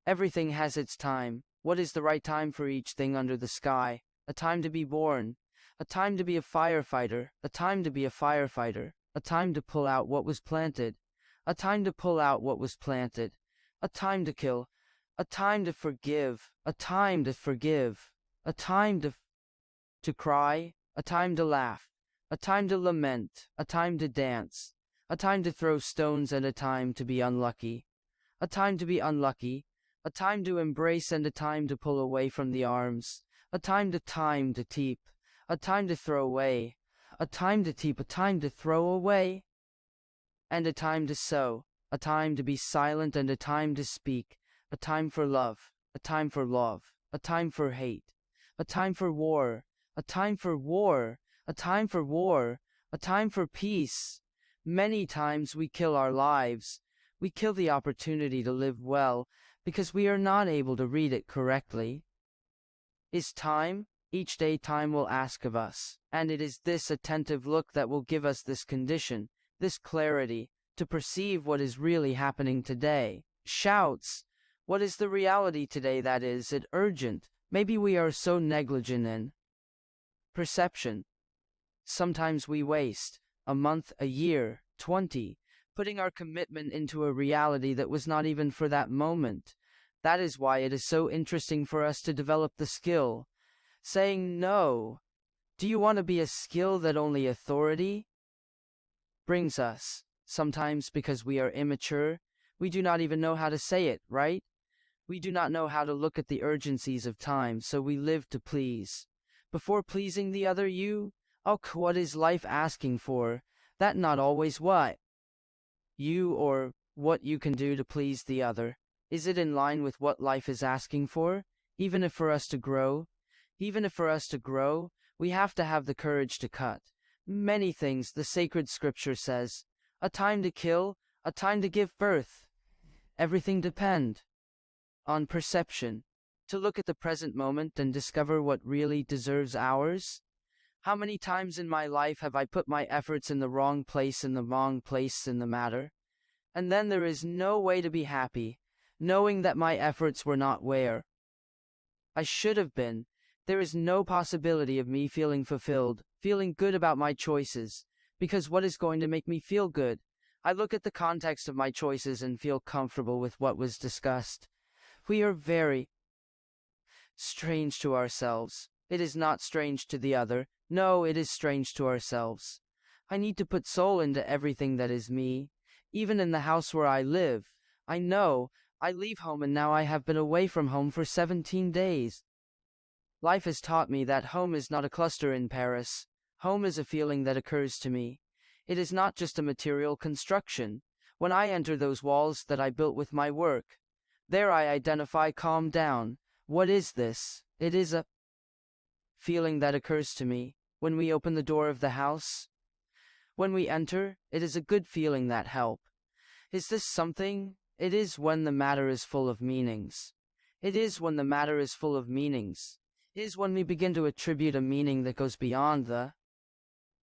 Everything has its time. What is the right time for each thing under the sky? A time to be born, a time to be a firefighter, a time to be a firefighter, a time to pull out what was planted, a time to pull out what was planted, a time to kill, a time to forgive, a time to forgive, a time to cry, a time to laugh, a time to lament, a time to dance, a time to throw stones and a time to be unlucky, a time to be unlucky, a time to embrace and a time to pull away from the arms, a time to teep, a time to throw away, a time to teep, a time to throw away, and a time to sow, a time to be silent and a time to speak, a time for love, a time for love, a time for hate, a time for war, a time for war, a time for war, a time for peace. Many times we kill our lives. We kill the opportunity to live well because we are not able to read it correctly. Is time? Each day time will ask of us, and it is this attentive look that will give us this condition, this clarity, to perceive what is really happening today. Shouts. What is the reality today that is it urgent? Maybe we are so negligent in perception. Sometimes we waste a month, a year, 20, putting our commitment into a reality that was not even for that moment. That is why it is so interesting for us to develop the skill. Saying no. Do you want to be a skill that only authority brings us? Sometimes because we are immature, we do not even know how to say it, right? We do not know how to look at the urgencies of time, so we live to please. Before pleasing the other you, oh, what is life asking for? That not always what you or what you can do to please the other. Is it in line with what life is asking for? Even if for us to grow, we have to have the courage to cut many things. The sacred scripture says, a time to kill, a time to give birth. Everything depend on perception. To look at the present moment and discover what really deserves ours. How many times in my life have I put my efforts in the wrong place in the matter? And then there is no way to be happy, knowing that my efforts were not where I should have been. There is no possibility of me feeling fulfilled, feeling good about my choices, because what is going to make me feel good? I look at the context of my choices and feel comfortable with what was discussed. We are very strange to ourselves. It is not strange to the other. No, it is strange to ourselves. I need to put soul into everything that is me. Even in the house where I live. I know, I leave home and now I have been away from home for 17 days. Life has taught me that home is not a cluster in Paris. Home is a feeling that occurs to me. It is not just a material construction. When I enter those walls that I built with my work, there I identify calm down. What is this? It is a feeling that occurs to me when we open the door of the house. When we enter, it is a good feeling that help. Is this something? It is when the matter is full of meanings. It is when the matter is full of meanings. It is when we begin to attribute a meaning that goes beyond the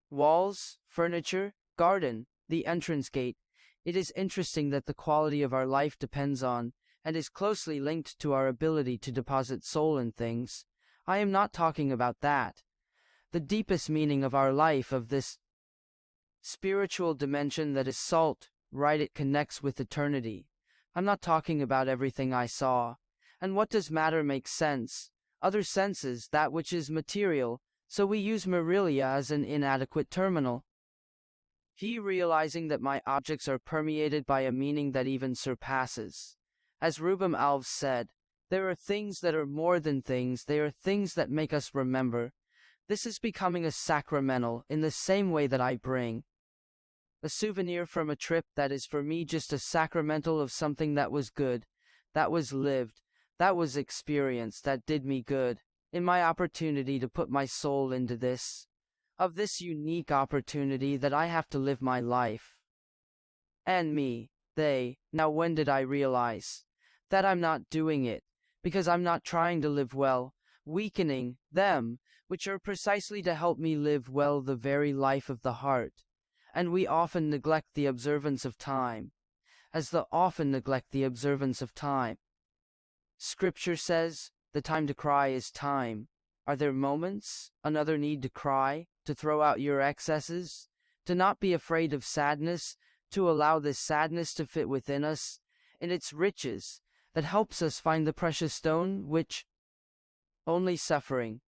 walls, furniture, garden, the entrance gate. It is interesting that the quality of our life depends on, and is closely linked to our ability to deposit soul in things. I am not talking about that. The deepest meaning of our life, of this spiritual dimension that is salt, right? It connects with eternity. I'm not talking about everything I saw. And what does matter make sense? Other senses, that which is material, so we use Marilia as an inadequate terminal. He realizing that my objects are permeated by a meaning that even surpasses. As Rubem Alves said, there are things that are more than things, they are things that make us remember. This is becoming a sacramental, in the same way that I bring a souvenir from a trip that is for me just a sacramental of something that was good, that was lived, that was experienced, that did me good, in my opportunity to put my soul into this, of this unique opportunity that I have to live my life. And me, they, now when did I realize that I'm not doing it, because I'm not trying to live well, weakening them, which are precisely to help me live well the very life of the heart. And we often neglect the observance of time, Scripture says, the time to cry is time. Are there moments, another need to cry, to throw out your excesses, to not be afraid of sadness, to allow this sadness to fit within us, in its riches, that helps us find the precious stone, which only suffering.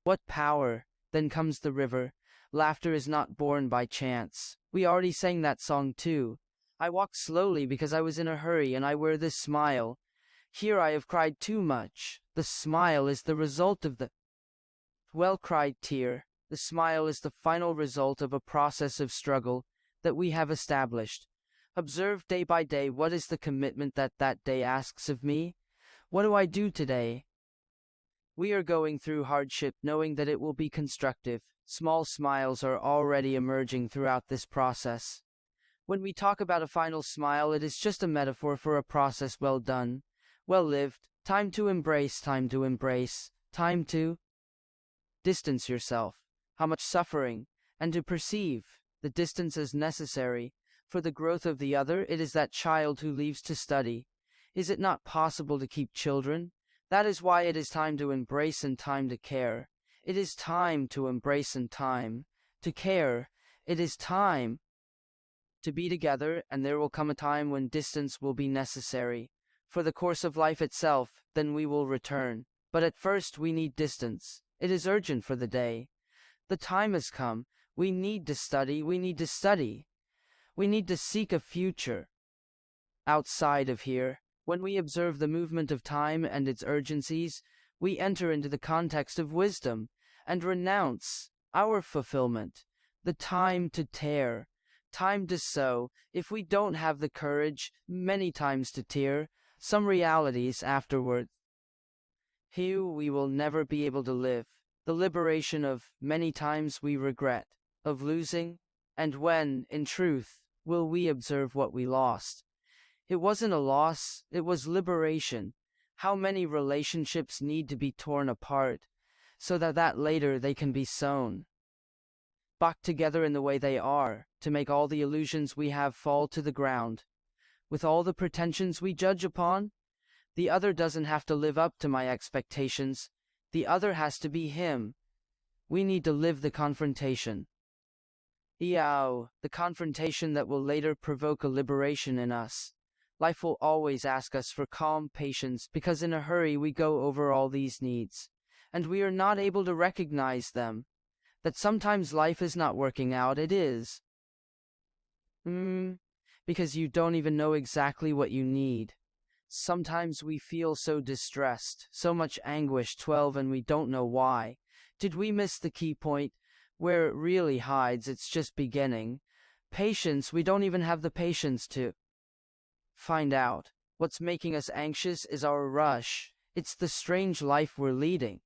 What power, then comes the river, laughter is not born by chance. We already sang that song too. I walked slowly because I was in a hurry and I wear this smile. Here I have cried too much. The smile is the result of the well-cried tear. The smile is the final result of a process of struggle that we have established. Observe day by day what is the commitment that that day asks of me. What do I do today? We are going through hardship knowing that it will be constructive. Small smiles are already emerging throughout this process. When we talk about a final smile, it is just a metaphor for a process well done, well lived. Time to embrace, time to distance yourself. How much suffering, and to perceive the distance as necessary for the growth of the other. It is that child who leaves to study. Is it not possible to keep children? That is why it is time to embrace and time to care. It is time to embrace and time to care. It is time to be together, and there will come a time when distance will be necessary for the course of life itself. Then we will return. But at first we need distance. It is urgent for the day. The time has come. We need to study. We need to study. We need to seek a future outside of here. When we observe the movement of time and its urgencies, we enter into the context of wisdom and renounce our fulfillment. The time to tear, time to sow. If we don't have the courage, many times to tear, some realities afterward, here we will never be able to live. The liberation of many times we regret, of losing, and when, in truth, will we observe what we lost? It wasn't a loss, it was liberation. How many relationships need to be torn apart, so that later they can be sewn back together in the way they are, to make all the illusions we have fall to the ground. With all the pretensions we judge upon, the other doesn't have to live up to my expectations. The other has to be him. We need to live the confrontation. The confrontation that will later provoke a liberation in us. Life will always ask us for calm patience because in a hurry we go over all these needs, and we are not able to recognize them. That sometimes life is not working out, it is. Because you don't even know exactly what you need. Sometimes we feel so distressed, so much anguish, and we don't know why. Did we miss the key point? Where it really hides, it's just beginning. Patience, we don't even have the patience to find out. What's making us anxious is our rush. It's the strange life we're leading.